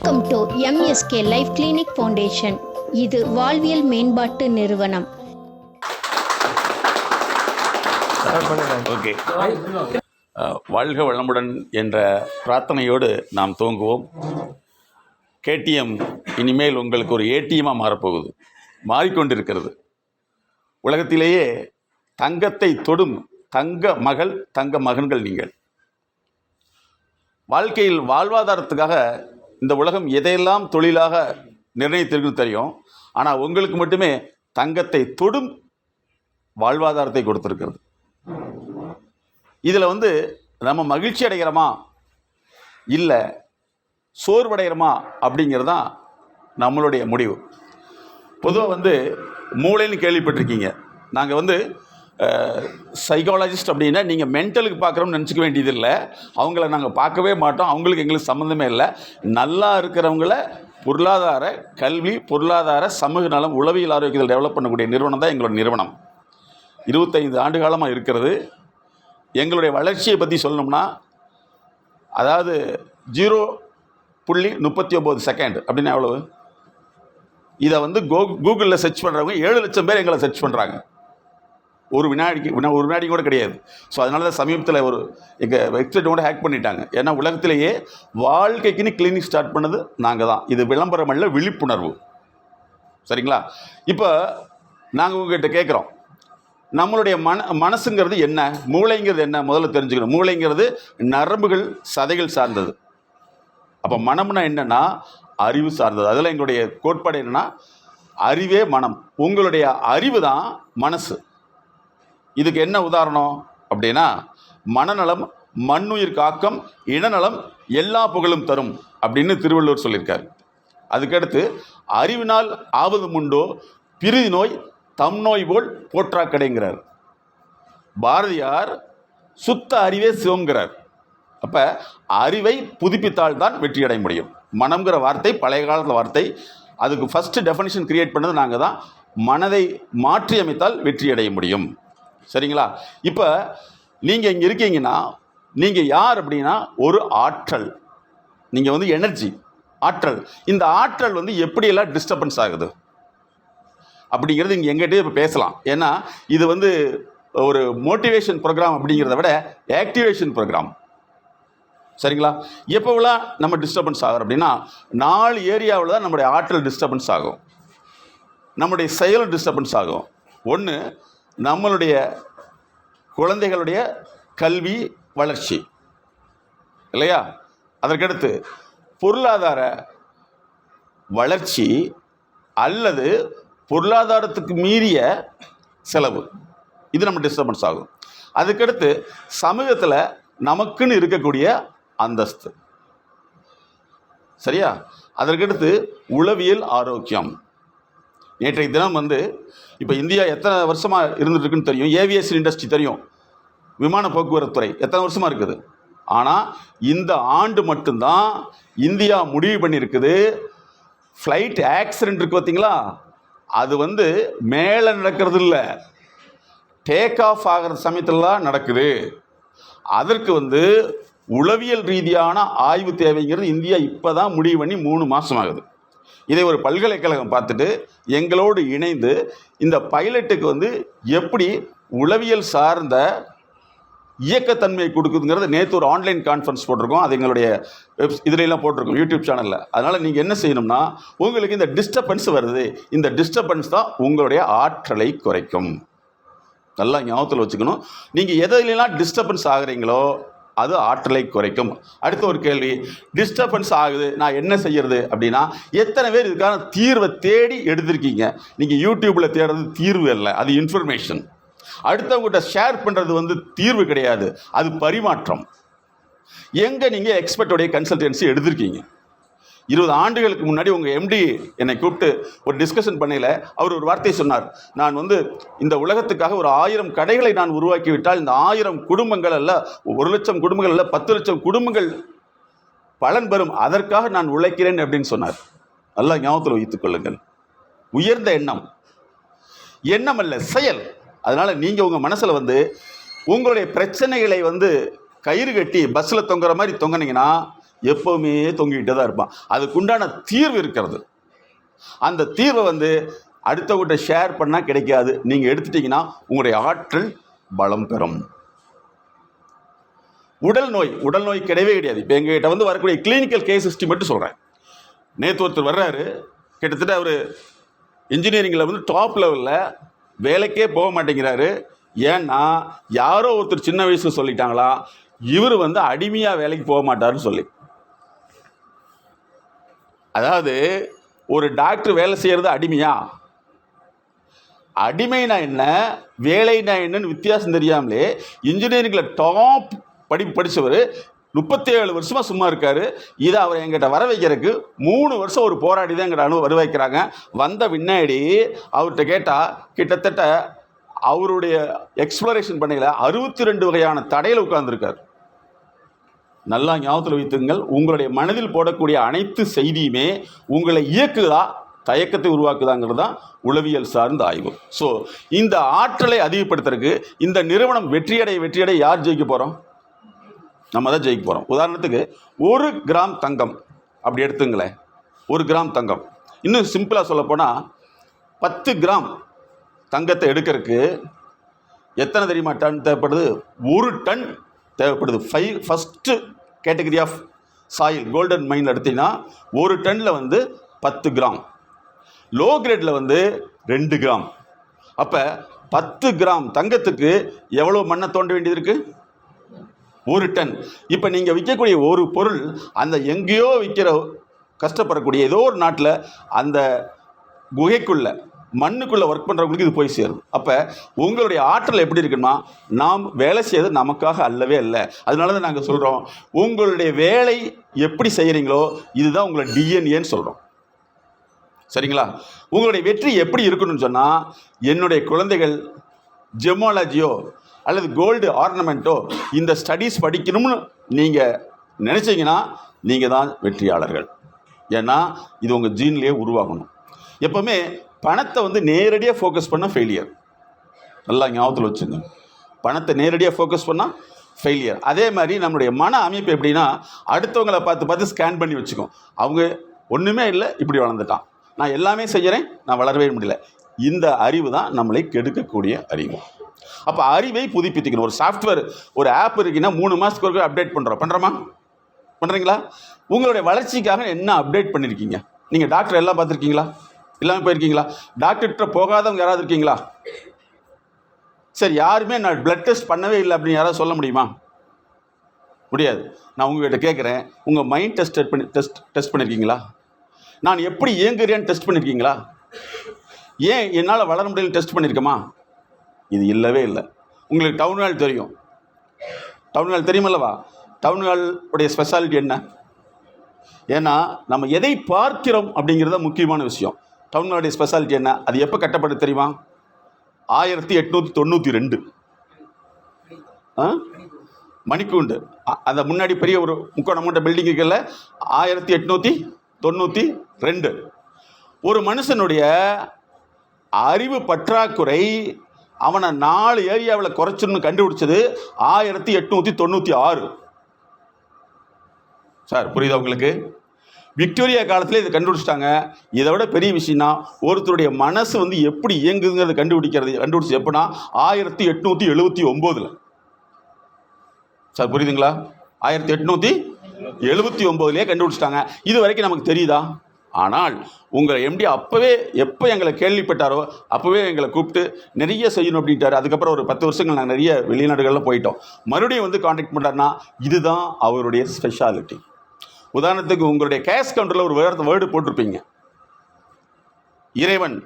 Welcome to MSK life clinic foundation. இது வாழ்வியல் மேம்பாட்டு நிறுவனம். ஓகே, வாழ்க வளமுடன் என்ற பிரார்த்தனையோடு நாம் துவங்குவோம். கேடிஎம் இனிமேல் உங்களுக்கு ஒரு ஏடிஎம்மாக மாறப்போகுது, மாறிக்கொண்டிருக்கிறது. உலகத்திலேயே தங்கத்தை தொடும் தங்க மகள், தங்க மகன்கள் நீங்கள். வாழ்க்கையில் வாழ்வாதாரத்துக்காக இந்த உலகம் எதையெல்லாம் தொழிலாக நிர்ணயித்திருக்குன்னு தெரியும். ஆனால் உங்களுக்கு மட்டுமே தங்கத்தை தொடும் வாழ்வாதாரத்தை கொடுத்துருக்கிறது. இதில் நம்ம மகிழ்ச்சி அடைகிறோமா இல்லை சோர்வடைகிறோமா அப்படிங்கிறது தான் நம்மளுடைய முடிவு. பொதுவாக மூளைன்னு கேள்விப்பட்டிருக்கீங்க. நாங்கள் சைக்காலஜிஸ்ட் அப்படின்னா நீங்கள் மென்டலுக்கு பார்க்குறோம்னு நினச்சிக்க வேண்டியதில்லை. அவங்கள நாங்கள் பார்க்கவே மாட்டோம், அவங்களுக்கு எங்களுக்கு சம்மந்தமே இல்லை. நல்லா இருக்கிறவங்கள பொருளாதார கல்வி, பொருளாதார சமூக நலம், உளவியல் ஆரோக்கியத்தில் டெவலப் பண்ணக்கூடிய நிறுவனம் தான் எங்களோட நிறுவனம். 25 ஆண்டு காலமாக இருக்கிறது. எங்களுடைய வளர்ச்சியை பற்றி சொல்லணும்னா, அதாவது 0.39 செகண்ட் அப்படின்னா எவ்வளவு? இதை கூகுளில் சர்ச் பண்ணுறவங்க 7 லட்சம் பேர் எங்களை சர்ச் பண்ணுறாங்க. ஒரு வினாடி கூட கிடையாது. ஸோ அதனால தான் சமீபத்தில் எங்கள் வெப்சைட் கூட ஹேக் பண்ணிட்டாங்க. ஏன்னா உலகத்திலேயே வாழ்க்கைக்குன்னு கிளினிக் ஸ்டார்ட் பண்ணது நாங்கள் தான். இது விளம்பரம் அல்ல, விழிப்புணர்வு. சரிங்களா? இப்போ நாங்கள் உங்கள்கிட்ட கேட்குறோம், நம்மளுடைய மனசுங்கிறது என்ன, மூளைங்கிறது என்ன முதல்ல தெரிஞ்சுக்கணும். மூளைங்கிறது நரம்புகள், சதைகள் சார்ந்தது. அப்போ மனம்னா என்னென்னா அறிவு சார்ந்தது. அதில் எங்களுடைய கோட்பாடு என்னென்னா, அறிவே மனம். உங்களுடைய அறிவு தான் மனசு. இதுக்கு என்ன உதாரணம் அப்படின்னா, மனநலம் மண்ணுயிர் காக்கம், இனநலம் எல்லா புகழும் தரும் அப்படின்னு திருவள்ளுவர் சொல்லியிருக்கார். அதுக்கடுத்து அறிவினால் ஆவது உண்டோ பிரிதி நோய் தம் நோய் போல் போற்றா கிடைங்கிறார். பாரதியார் சுத்த அறிவே சிவங்கிறார். அப்போ அறிவை புதுப்பித்தால்தான் வெற்றி அடைய முடியும். மனம்ங்கிற வார்த்தை பழைய காலத்தில் வார்த்தை. அதுக்கு ஃபஸ்ட்டு டெஃபனிஷன் கிரியேட் பண்ணது நாங்கள் தான். மனதை மாற்றி அமைத்தால் வெற்றி அடைய முடியும். சரிங்களா? இப்போ நீங்கள் இங்கே இருக்கீங்கன்னா நீங்கள் யார் அப்படின்னா ஒரு ஆற்றல். நீங்கள் எனர்ஜி, ஆற்றல். இந்த ஆற்றல் எப்படியெல்லாம் டிஸ்டர்பன்ஸ் ஆகுது அப்படிங்கிறது இங்கே எங்கிட்டே இப்போ பேசலாம். ஏன்னா இது ஒரு மோட்டிவேஷன் ப்ரோக்ராம் அப்படிங்கிறத விட ஆக்டிவேஷன் ப்ரோக்ராம். சரிங்களா? எப்போவெல்லாம் நம்ம டிஸ்டர்பன்ஸ் ஆகும் அப்படின்னா, 4 ஏரியாவில் தான் நம்முடைய ஆற்றல் டிஸ்டர்பன்ஸ் ஆகும், நம்முடைய செயல் டிஸ்டர்பன்ஸ் ஆகும். ஒன்று, நம்மளுடைய குழந்தைகளுடைய கல்வி வளர்ச்சி இல்லையா? அதற்கடுத்து பொருளாதார வளர்ச்சி அல்லது பொருளாதாரத்துக்கு மீறிய செலவு, இது நம்ம டிஸ்டர்பன்ஸ் ஆகும். அதுக்கடுத்து சமூகத்தில் நமக்குன்னு இருக்கக்கூடிய அந்தஸ்து. சரியா? அதற்கடுத்து உளவியல் ஆரோக்கியம். நேற்றைய தினம் இப்போ இந்தியா எத்தனை வருஷமாக இருந்துகிட்ருக்குன்னு தெரியும். ஏவியேஷன் இண்டஸ்ட்ரி தெரியும், விமான போக்குவரத்து துறை எத்தனை வருஷமாக இருக்குது. ஆனால் இந்த ஆண்டு மட்டும்தான் இந்தியா முடிவு பண்ணியிருக்குது, ஃப்ளைட் ஆக்சிடென்ட் இருக்குது பார்த்தீங்களா, அது மேலே நடக்கிறது இல்லை, டேக் ஆஃப் ஆகிற சமயத்திலலாம் நடக்குது. அதற்கு உளவியல் ரீதியான ஆய்வு தேவைங்கிறது இந்தியா இப்போ தான் முடிவு பண்ணி 3 மாதம் ஆகுது. இதை ஒரு பல்கலைக்கழகம் பார்த்துட்டு எங்களோடு இணைந்து இந்த பைலட்டுக்கு எப்படி உளவியல் சார்ந்த இயக்கத்தன்மையை கொடுக்குதுங்கிறது நேற்று ஒரு ஆன்லைன் கான்ஃபரன்ஸ் போட்டிருக்கோம். அது எங்களுடைய இதிலெல்லாம் போட்டிருக்கோம், யூடியூப் சேனலில். அதனால் நீங்கள் என்ன செய்யணும்னா, உங்களுக்கு இந்த டிஸ்டர்பன்ஸ் வருது, இந்த டிஸ்டர்பன்ஸ் தான் உங்களுடைய ஆற்றலை குறைக்கும். நல்லா ஞாபகத்தில் வச்சுக்கணும். நீங்கள் எதிலெல்லாம் டிஸ்டர்பன்ஸ் ஆகுறீங்களோ அது ஆற்றலை குறைக்கும். அடுத்த ஒரு கேள்வி, டிஸ்டர்பன்ஸ் ஆகுது, நான் என்ன செய்யறது அப்படின்னா, எத்தனை பேர் இதுக்கான தீர்வை தேடி எடுத்திருக்கீங்க? நீங்கள் யூடியூப்பில் தேடுறது தீர்வு இல்லை, அது இன்ஃபர்மேஷன். அடுத்தவங்ககிட்ட ஷேர் பண்ணுறது தீர்வு கிடையாது, அது பரிமாற்றம். எங்கே நீங்கள் எக்ஸ்பர்ட்டோடைய கன்சல்டன்சி எடுத்திருக்கீங்க? 20 ஆண்டுகளுக்கு முன்னாடி உங்கள் எம்டி என்னை கூப்பிட்டு ஒரு டிஸ்கஷன் பண்ணையில் அவர் ஒரு வார்த்தையை சொன்னார். நான் இந்த உலகத்துக்காக ஒரு 1000 கடைகளை நான் உருவாக்கிவிட்டால் இந்த 1000 குடும்பங்கள் அல்ல, 1 லட்சம் குடும்பங்கள் அல்ல, 10 லட்சம் குடும்பங்கள் பலன் பெறும், அதற்காக நான் உழைக்கிறேன் அப்படின்னு சொன்னார். நல்லா ஞாபகத்தில் வைத்துக் கொள்ளுங்கள். உயர்ந்த எண்ணம், எண்ணம் அல்ல செயல். அதனால் நீங்கள் உங்கள் மனசில் உங்களுடைய பிரச்சனைகளை கயிறு கட்டி பஸ்ஸில் தொங்குற மாதிரி தொங்கினீங்கன்னா எப்போவுமே தொங்கிக்கிட்டே தான் இருப்பான். அதுக்குண்டான தீர்வு இருக்கிறது. அந்த தீர்வை வந்து அடுத்தவங்கிட்ட ஷேர் பண்ணால் கிடைக்காது. நீங்கள் எடுத்துட்டீங்கன்னா உங்களுடைய ஆற்றல் பலம் பெறும். உடல் நோய் கிடையவே கிடையாது. இப்போ எங்ககிட்ட வந்து வரக்கூடிய கிளினிக்கல் கேஸ் ஹிஸ்ட்ரி மட்டும் சொல்கிறேன். நேற்று ஒருத்தர் வர்றாரு, கிட்டத்தட்ட அவர் இன்ஜினியரிங்கில் வந்து டாப் லெவலில் வேலைக்கே போக மாட்டேங்கிறாரு. ஏன்னா யாரோ ஒருத்தர் சின்ன வயசில் சொல்லிட்டாங்களா இவர் வந்து அடிமையாக வேலைக்கு போக மாட்டாருன்னு சொல்லி. அதாவது ஒரு டாக்டர் வேலை செய்கிறது அடிமையா? அடிமைனா என்ன, வேலைனா என்னன்னு வித்தியாசம் தெரியாமலே இன்ஜினியரிங்கில் டாப் படித்தவர் 37 வருஷமாக சும்மா இருக்கார். இதை அவர் எங்கிட்ட வர வைக்கிறதுக்கு 3 வருஷம் ஒரு போராடி தான் எங்கிட்ட வர வைக்கிறாங்க. வந்த பின்னாடி அவர்கிட்ட கேட்டால் கிட்டத்தட்ட அவருடைய எக்ஸ்ப்ளரேஷன் பண்ணையில் 62 வகையான தடையில் உட்கார்ந்துருக்கார். நல்லா ஞாபகத்தில் வைத்துங்கள், உங்களுடைய மனதில் போடக்கூடிய அனைத்து செய்தியுமே உங்களை இயக்குதா தயக்கத்தை உருவாக்குதாங்கிறது தான் உளவியல் சார்ந்த ஆய்வு. ஸோ இந்த ஆற்றலை அதிகப்படுத்துறதுக்கு இந்த நிறுவனம் வெற்றியடை யார் ஜெயிக்க போகிறோம்? நம்ம தான் ஜெயிக்க போகிறோம். உதாரணத்துக்கு 1 கிராம் தங்கம் அப்படி எடுத்துங்களேன். 1 கிராம் தங்கம், இன்னும் சிம்பிளாக சொல்லப்போனால் 10 கிராம் தங்கத்தை எடுக்கிறதுக்கு எத்தனை தெரியுமா டன் தேவைப்படுது? 1 டன் தேவைப்படுது. First category of soil golden mine எடுத்தீங்கன்னா 1 டன்னில் வந்து 10 கிராம், லோ கிரேடில் வந்து 2 கிராம். அப்போ 10 கிராம் தங்கத்துக்கு எவ்வளோ மண்ணை தோண்ட வேண்டியது இருக்குது? 1 டன். இப்போ நீங்கள் விற்கக்கூடிய ஒரு பொருள் அந்த எங்கேயோ விற்கிற கஷ்டப்படக்கூடிய ஏதோ ஒரு நாட்டில் அந்த குகைக்குள்ளே மண்ணுக்குள்ளே ஒர்க் பண்ணுறவங்களுக்கு இது போய் சேரும். அப்போ உங்களுடைய ஆற்றல் எப்படி இருக்குன்னா, நாம் வேலை செய்வது நமக்காக அல்லவே இல்லை. அதனால தான் நாங்கள் சொல்கிறோம், உங்களுடைய வேலை எப்படி செய்கிறீங்களோ இதுதான் உங்களை டிஎன்ஏன்னு சொல்கிறோம். சரிங்களா? உங்களுடைய வெற்றி எப்படி இருக்கணும்னு சொன்னால், என்னுடைய குழந்தைகள் ஜெமாலஜியோ அல்லது கோல்டு ஆர்னமெண்ட்டோ இந்த ஸ்டடீஸ் படிக்கணும்னு நீங்கள் நினச்சிங்கன்னா நீங்கள் தான் வெற்றியாளர்கள். ஏன்னா இது உங்கள் ஜீன்லேயே உருவாகணும். எப்போவுமே பணத்தை வந்து நேரடியாக ஃபோக்கஸ் பண்ணால் ஃபெயிலியர். நல்லா ஞாபகத்தில் வச்சுங்க, பணத்தை நேரடியாக ஃபோக்கஸ் பண்ணால் ஃபெயிலியர். அதே மாதிரி நம்மளுடைய மன அமைப்பு எப்படின்னா, அடுத்தவங்களை பார்த்து ஸ்கேன் பண்ணி வச்சுக்கோம். அவங்க ஒன்றுமே இல்லை, இப்படி வளர்ந்துட்டான், நான் எல்லாமே செய்கிறேன், நான் வளரவே முடியல. இந்த அறிவு தான் நம்மளை கெடுக்கக்கூடிய அறிவு. அப்போ அறிவை புதுப்பித்துக்கணும். ஒரு சாஃப்ட்வேர், ஒரு ஆப் இருக்குன்னா 3 மாதத்துக்கு ஒரு அப்டேட் பண்ணுறீங்களா? உங்களுடைய வளர்ச்சிக்காக என்ன அப்டேட் பண்ணியிருக்கீங்க? நீங்கள் டாக்டர் எல்லாம் பார்த்துருக்கீங்களா? எல்லாமே போயிருக்கீங்களா? டாக்டர்கிட்ட போகாதவங்க யாராவது இருக்கீங்களா? சரி, யாருமே நான் பிளட் டெஸ்ட் பண்ணவே இல்லை அப்படின்னு யாராவது சொல்ல முடியுமா? முடியாது. நான் உங்கள்கிட்ட கேட்குறேன், உங்கள் மைண்ட் டெஸ்ட் பண்ணியிருக்கீங்களா? நான் எப்படி இயங்குறேன்னு டெஸ்ட் பண்ணியிருக்கீங்களா? ஏன் என்னால் வளர முடியல டெஸ்ட் பண்ணியிருக்கோமா? இது இல்லவே இல்லை. உங்களுக்கு டவுன் ஹால் தெரியும். டவுன் ஹால் தெரியுமல்லவா? டவுன் ஹால் உடைய ஸ்பெஷாலிட்டி என்ன? ஏன்னா நம்ம எதை பார்க்கிறோம் அப்படிங்கிறத முக்கியமான விஷயம். டவுன் ஹாலுடைய ஸ்பெஷாலிட்டி என்ன? அது எப்போ கட்டப்பட்டு தெரியுமா? 1892. மணிக்கூண்டு. அந்த முன்னாடி பெரிய ஒரு முக்கோண பில்டிங் இருக்குல்ல, 1892. ஒரு மனுஷனுடைய அறிவு பற்றாக்குறை அவனை 4 ஏரியாவில் குறைச்சுன்னு கண்டுபிடிச்சது 1896. சார் புரியுதா உங்களுக்கு? விக்டோரியா காலத்தில் இதை கண்டுபிடிச்சிட்டாங்க. இதை விட பெரிய விஷயம்னா, ஒருத்தருடைய மனசு வந்து எப்படி இயங்குங்கிறத கண்டுபிடிச்சி எப்படின்னா 1879. சார் புரியுதுங்களா? 1879 கண்டுபிடிச்சிட்டாங்க. இது வரைக்கும் நமக்கு தெரியுதா? ஆனால் உங்கள் எம்டி அப்போவே எப்போ எங்களை கேள்விப்பட்டாரோ அப்போவே எங்களை கூப்பிட்டு நிறைய செய்யணும் அப்படின்ட்டார். அதுக்கப்புறம் ஒரு 10 வருஷங்கள் நாங்கள் நிறைய வெளிநாடுகளில் போயிட்டோம். மறுபடியும் வந்து காண்டாக்ட் பண்ணுறாருன்னா இதுதான் அவருடைய ஸ்பெஷாலிட்டி. உதாரணத்துக்கு உங்களுடைய கேஷ் கவுண்டரில் ஒரு வேர்டு போட்டிருப்பீங்க, இறைவன்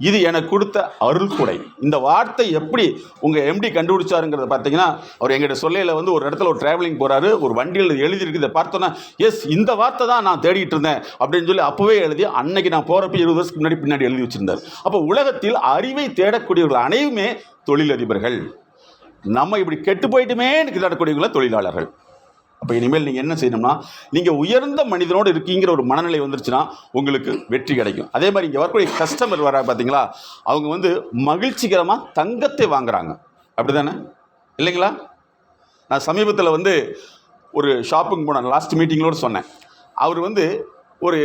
இது எனக்கு கொடுத்த அருள் கொடை. இந்த வார்த்தை எப்படி உங்கள் எம்டி கண்டுபிடிச்சாருங்கிறத பார்த்தீங்கன்னா, அவர் எங்கிட்ட சொல்லையில் வந்து ஒரு இடத்துல ஒரு ட்ராவலிங் போகிறாரு, ஒரு வண்டியில் எழுதியிருக்கு. இதை பார்த்தோன்னா எஸ் இந்த வார்த்தை தான் நான் தேடிட்டு இருந்தேன் அப்படின்னு சொல்லி அப்போவே எழுதி, அன்னைக்கு நான் போகிறப்ப 20 வருஷத்துக்கு பின்னாடி எழுதி வச்சுருந்தார். அப்போ உலகத்தில் அறிவை தேடக்கூடியவர்கள் அனைவருமே தொழிலதிபர்கள். நம்ம இப்படி கெட்டு போயிட்டுமே எனக்கு தேடக்கூடியவங்கள தொழிலாளர்கள். அப்போ இனிமேல் நீங்கள் என்ன செய்யணும்னா, நீங்கள் உயர்ந்த மனிதனோடு இருக்கீங்கிற ஒரு மனநிலை வந்துருச்சுன்னா உங்களுக்கு வெற்றி கிடைக்கும். அதே மாதிரி இங்கே வரக்கூடிய கஸ்டமர் வர பார்த்தீங்களா, அவங்க வந்து மகிழ்ச்சிகரமாக தங்கத்தை வாங்குறாங்க, அப்படி தானே இல்லைங்களா? நான் சமீபத்தில் வந்து ஒரு ஷாப்புக்கு போனேன், லாஸ்ட் மீட்டிங்களோடு சொன்னேன். அவர் வந்து ஒரு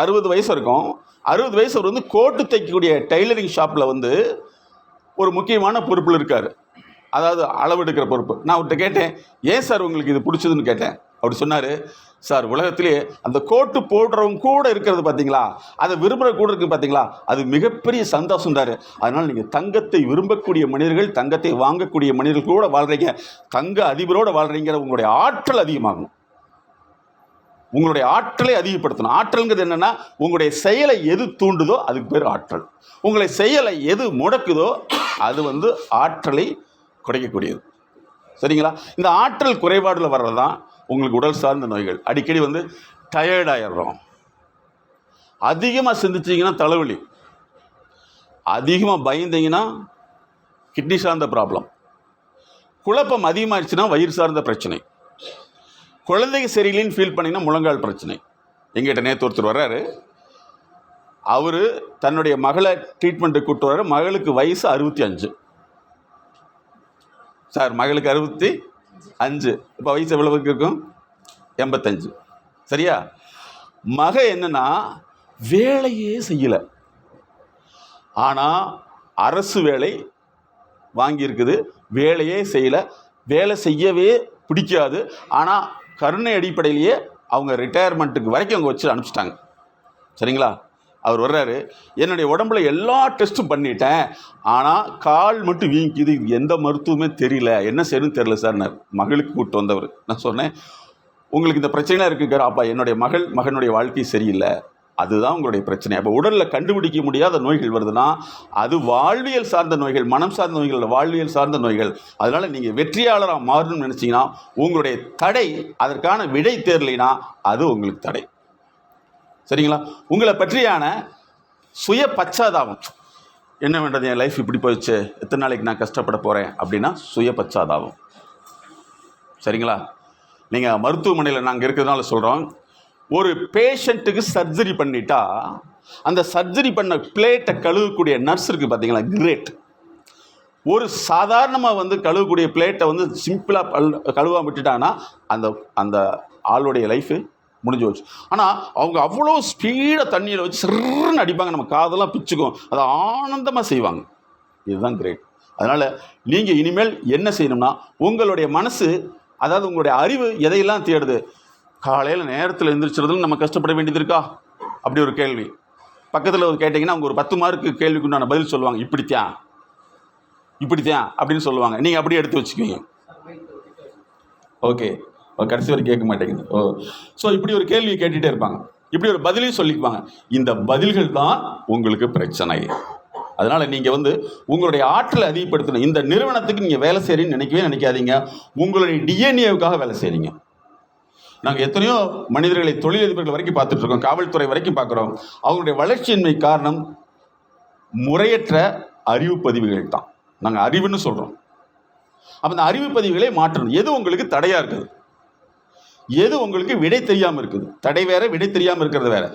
60 வயசு இருக்கும். 60 வயசு அவர் வந்து கோட்டு தைக்கக்கூடிய டெய்லரிங் ஷாப்பில் வந்து ஒரு முக்கியமான பொறுப்பில் இருக்கார். அதாவது அளவெடுக்கிற பொறுப்பு. நான் அவர்கிட்ட கேட்டேன், ஏன் சார் உங்களுக்கு இது பிடிச்சதுன்னு கேட்டேன். அவர் சொன்னார், சார் உலகத்திலே அந்த கோட்டு போடுறவங்க கூட இருக்கிறது பார்த்தீங்களா, அதை விரும்புகிற கூட இருக்குது பார்த்தீங்களா, அது மிகப்பெரிய சந்தோஷம் தாரு. அதனால் நீங்கள் தங்கத்தை விரும்பக்கூடிய மனிதர்கள், தங்கத்தை வாங்கக்கூடிய மனிதர்கள் கூட வாழ்கிறீங்க, தங்க அதிபரோடு வாழ்கிறீங்கிற உங்களுடைய ஆற்றல் அதிகமாகும். உங்களுடைய ஆற்றலை அதிகப்படுத்தணும். ஆற்றல்ங்கிறது என்னென்னா, உங்களுடைய செயலை எது தூண்டுதோ அதுக்கு பேர் ஆற்றல். உங்களை செயலை எது முடக்குதோ அது வந்து ஆற்றலை குறைக்கக்கூடியது. சரிங்களா? இந்த ஆற்றல் குறைபாடில் வர்றது தான் உங்களுக்கு உடல் சார்ந்த நோய்கள். அடிக்கடி வந்து டயர்டாயிடுறோம். அதிகமாக சிந்திச்சிங்கன்னா தலைவலி, அதிகமாக பயந்தீங்கன்னா கிட்னி சார்ந்த ப்ராப்ளம், குழப்பம் அதிகமாகிடுச்சுன்னா வயிறு சார்ந்த பிரச்சனை, குழந்தைங்க சரியில்லைன்னு ஃபீல் பண்ணிங்கன்னா முழங்கால் பிரச்சனை. எங்கிட்ட நேற்று ஒருத்தர் வர்றாரு. அவர் தன்னுடைய மகளை ட்ரீட்மெண்ட்டுக்கு கூப்பிட்டு வர்றாரு. மகளுக்கு வயசு 65. சார் மகளுக்கு 65, இப்போ வயசு எவ்வளவுக்கு இருக்கும்? 85. சரியா? மக என்னன்னா வேலையே செய்யலை, ஆனால் அரசு வேலை வாங்கியிருக்குது, வேலையே செய்யலை, வேலை செய்யவே பிடிக்காது, ஆனால் கருணை அடிப்படையிலேயே அவங்க ரிட்டையர்மெண்ட்டுக்கு வரைக்கும் அவங்க வச்சு அனுப்பிச்சிட்டாங்க. சரிங்களா? அவர் வர்றாரு, என்னுடைய உடம்புல எல்லா டெஸ்ட்டும் பண்ணிட்டேன், ஆனால் கால் மட்டும் வீங்கிக்குது, இது எந்த மருத்துவமே தெரியல, என்ன செய்யணும்னு தெரியல சார். மகளுக்கு கூப்பிட்டு வந்தவர். நான் சொன்னேன், உங்களுக்கு இந்த பிரச்சனைலாம் இருக்குங்க. அப்பா, என்னுடைய மகனுடைய வாழ்க்கை சரியில்லை, அதுதான் உங்களுடைய பிரச்சனை. அப்போ உடலில் கண்டுபிடிக்க முடியாத நோய்கள் வருதுன்னா அது வாழ்வியல் சார்ந்த நோய்கள், மனம் சார்ந்த நோய்கள், வாழ்வியல் சார்ந்த நோய்கள். அதனால் நீங்கள் வெற்றியாளராக மாறணும்னு நினச்சிங்கன்னா உங்களுடைய தடை, அதற்கான விடை தேரலைன்னா அது உங்களுக்கு தடை. சரிங்களா? உங்களை பற்றியான சுய பச்சாதாபம், என்ன வேண்டது, என் லைஃப் இப்படி போயிடுச்சு, எத்தனை நாளைக்கு நான் கஷ்டப்பட போகிறேன் அப்படின்னா சுய பச்சாதாபம். சரிங்களா? நீங்கள் மருத்துவமனையில் நாங்கள் இருக்கிறதுனால சொல்கிறோம், ஒரு பேஷண்ட்டுக்கு சர்ஜரி பண்ணிட்டா அந்த சர்ஜரி பண்ண பிளேட்டை கழுவக்கூடிய நர்ஸ் இருக்குது பார்த்தீங்களா, கிரேட். ஒரு சாதாரணமாக வந்து கழுவக்கூடிய பிளேட்டை வந்து சிம்பிளாக கழுவாம விட்டுட்டாங்கன்னா அந்த அந்த ஆளுடைய லைஃபு முடிஞ்சு போச்சு. ஆனால் அவங்க அவ்வளோ ஸ்பீடாக தண்ணியில் வச்சு சிறுன்னு அடிப்பாங்க, நம்ம காதெல்லாம் பிச்சுக்கும், அதை ஆனந்தமாக செய்வாங்க. இதுதான் கிரேட். அதனால் நீங்கள் இனிமேல் என்ன செய்யணும்னா, உங்களுடைய மனசு, அதாவது உங்களுடைய அறிவு எதையெல்லாம் தேடுது, காலையில் நேரத்தில் எழுந்திரிச்சிருந்தாலும் நம்ம கஷ்டப்பட வேண்டியது இருக்கா? அப்படி ஒரு கேள்வி பக்கத்தில் கேட்டிங்கன்னா அவங்க ஒரு 10 மார்க்கு கேள்விக்கு நான் பதில் சொல்லுவாங்க, இப்படித்தான் அப்படின்னு சொல்லுவாங்க. நீங்கள் அப்படியே எடுத்து வச்சுக்குவீங்க. ஓகே, கடைசி வரை கேட்க மாட்டேங்குது. ஸோ இப்படி ஒரு கேள்வியை கேட்டுகிட்டே இருப்பாங்க, இப்படி ஒரு பதிலையும் சொல்லிக்குவாங்க. இந்த பதில்கள் தான் உங்களுக்கு பிரச்சனை. அதனால் நீங்கள் வந்து உங்களுடைய ஆற்றலை அதிகப்படுத்தணும். இந்த நிறுவனத்துக்கு நீங்கள் வேலை செய்கிறீங்கன்னு நினைக்காதீங்க, உங்களுடைய டிஎன்ஏவுக்காக வேலை செய்கிறீங்க. நாங்கள் எத்தனையோ மனிதர்களை, தொழிலதிபர்கள் வரைக்கும் பார்த்துட்ருக்கோம், காவல்துறை வரைக்கும் பார்க்குறோம். அவங்களுடைய வளர்ச்சியின்மை காரணம் முறையற்ற அறிவு பதிவுகள் தான். நாங்கள் அறிவுன்னு சொல்கிறோம். அப்போ அந்த அறிவு பதிவுகளை மாற்றணும். எது உங்களுக்கு தடையாக இருக்குது, எது உங்களுக்கு விடை தெரியாமல் இருக்குது, தடை வேற, விடை தெரியாமல் இருக்கிறது வேற.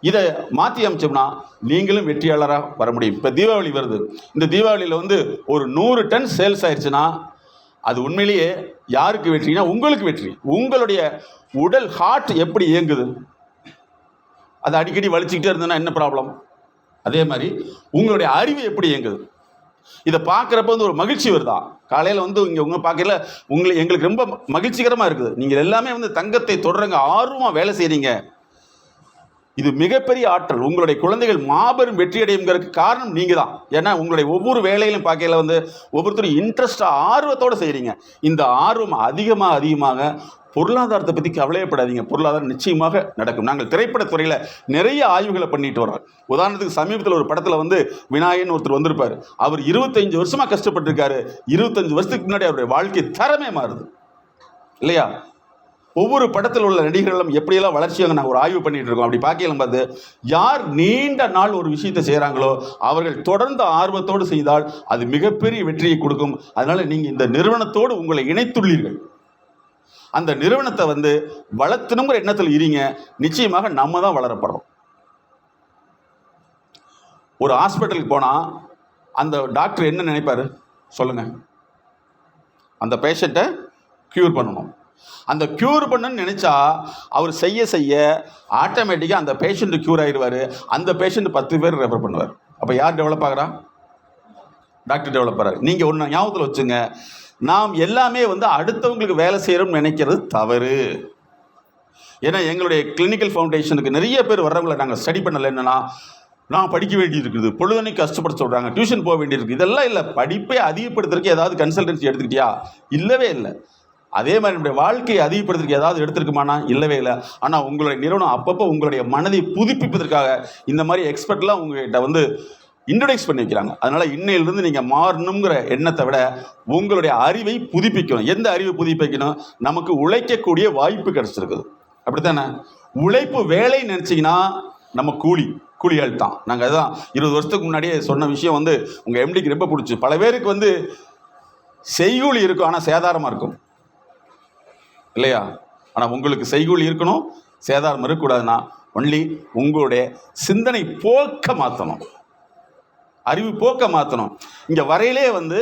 இதை மாற்றி அமைச்சோம்னா நீங்களும் வெற்றியாளராக வர முடியும். இப்போ தீபாவளி வருது. இந்த தீபாவளியில் வந்து ஒரு 100 டன் சேல்ஸ் ஆயிடுச்சுன்னா அது உண்மையிலேயே யாருக்கு வெற்றினா உங்களுக்கு வெற்றி. உங்களுடைய உடல் ஹார்ட் எப்படி இயங்குது, அது அடிக்கடி வலிச்சுக்கிட்டே இருந்ததுன்னா என்ன ப்ராப்ளம்? அதே மாதிரி உங்களுடைய அறிவு எப்படி இயங்குது, இதை பார்க்குறப்ப வந்து ஒரு மகிழ்ச்சி வருதா? காலையில் வந்து இங்கே பார்க்கல எங்களுக்கு ரொம்ப மகிழ்ச்சிகரமாக இருக்குது. நீங்கள் எல்லாமே வந்து தங்கத்தை தொடருங்க, ஆர்வமாக வேலை செய்கிறீங்க. இது மிகப்பெரிய ஆற்றல். உங்களுடைய குழந்தைகள் மாபெரும் வெற்றி அடையுங்கிறதுக்கு காரணம் நீங்கள் தான். ஏன்னா உங்களுடைய ஒவ்வொரு வேலையிலும் பார்க்கையில் வந்து ஒவ்வொருத்தரும் இன்ட்ரெஸ்டாக ஆர்வத்தோடு செய்கிறீங்க. இந்த ஆர்வம் அதிகமாக பொருளாதாரத்தை பற்றி கவலையப்படாதீங்க, பொருளாதாரம் நிச்சயமாக நடக்கும். நாங்கள் திரைப்படத்துறையில் நிறைய ஆய்வுகளை பண்ணிட்டு வர்றோம். உதாரணத்துக்கு சமீபத்தில் ஒரு படத்தில் வந்து விநாயகன் ஒருத்தர் வந்திருப்பார். அவர் 25 வருஷமாக கஷ்டப்பட்டிருக்காரு. 25 வருஷத்துக்கு முன்னாடி அவருடைய வாழ்க்கை தரமே மாறுது இல்லையா? ஒவ்வொரு படத்தில் உள்ள நடிகர்களும் எப்படியெல்லாம் வளர்ச்சியாக நாங்கள் ஒரு ஆய்வு பண்ணிட்டு இருக்கோம். அப்படி பார்க்கலாம் பார்த்து யார் நீண்ட நாள் ஒரு விஷயத்தை செய்கிறாங்களோ அவர்கள் தொடர்ந்து ஆர்வத்தோடு செய்தால் அது மிகப்பெரிய வெற்றியை கொடுக்கும். அதனால் நீங்கள் இந்த நிறுவனத்தோடு உங்களை இணைத்துள்ளீர்கள். அந்த நிறுவனத்தை வந்து வளர்த்தணுங்கிற எண்ணத்தில் இருங்க. நிச்சயமாக நம்ம தான் வளரப்படுறோம். ஒரு ஹாஸ்பிட்டலுக்கு போனால் அந்த டாக்டர் என்ன நினைப்பார் சொல்லுங்கள்? அந்த பேஷண்ட்டை க்யூர் பண்ணணும். அந்த க்யூர் பண்ணணும்னு நினச்சா அவர் செய்ய செய்ய ஆட்டோமேட்டிக்காக அந்த பேஷண்ட் க்யூர் ஆகிடுவார். அந்த பேஷண்ட் 10 பேர் ரெஃபர் பண்ணுவார். அப்போ யார் டெவலப் ஆகிறா? டாக்டர் டெவலப் ஆகிறார். நீங்கள் ஒன்று ஞாபகத்தில் வச்சுங்க, நாம் எல்லாமே வந்து அடுத்தவங்களுக்கு வேலை செய்கிறோம்னு நினைக்கிறது தவறு. ஏன்னா எங்களுடைய கிளினிக்கல் ஃபவுண்டேஷனுக்கு நிறைய பேர் வர்றவங்களை நாங்கள் ஸ்டடி பண்ணலை. என்னென்னா, நான் படிக்க வேண்டியது இருக்குது, பொழுதனைக்கு கஷ்டப்பட சொல்கிறாங்க, டியூஷன் போக வேண்டியிருக்கு. இதெல்லாம் இல்லை. படிப்பை அதிகப்படுத்துறதுக்கு ஏதாவது கன்சல்டன்சி எடுத்துக்கிட்டியா? இல்லவே இல்லை. அதே மாதிரி நம்முடைய வாழ்க்கையை அதிகப்படுத்துறதுக்கு ஏதாவது எடுத்துருக்குமானா? இல்லவே இல்லை. ஆனால் உங்களுடைய நிறுவனம் அப்பப்போ உங்களுடைய மனதை புதுப்பிப்பதற்காக இந்த மாதிரி எக்ஸ்பர்ட்லாம் உங்கள்கிட்ட வந்து இன்ட்ரொடியூஸ் பண்ணி வைக்கிறாங்க. அதனால் இன்னையிலிருந்து நீங்கள் மாறணுங்கிற எண்ணத்தை விட உங்களுடைய அறிவை புதுப்பிக்கணும். எந்த அறிவை புதுப்பிக்கணும்? நமக்கு உழைக்கக்கூடிய வாய்ப்பு கிடச்சிருக்குது. அப்படித்தானே? உழைப்பு வேலை நினச்சிங்கன்னா நம்ம கூலியாள் தான். நாங்கள் அதுதான் 20 வருஷத்துக்கு முன்னாடியே சொன்ன விஷயம் வந்து உங்கள் எம்டிக்கு ரொம்ப பிடிச்சி. பல பேருக்கு வந்து செய்கூலி இருக்கும், ஆனால் சேதாரமாக இருக்கும் இல்லையா? ஆனால் உங்களுக்கு செய்கூலி இருக்கணும், சேதாரம் இருக்கக்கூடாதுன்னா ஒன்லி உங்களுடைய சிந்தனை போக்க மாற்றணும், அறிவு போக்க மாற்றணும். இங்கே வரையிலே வந்து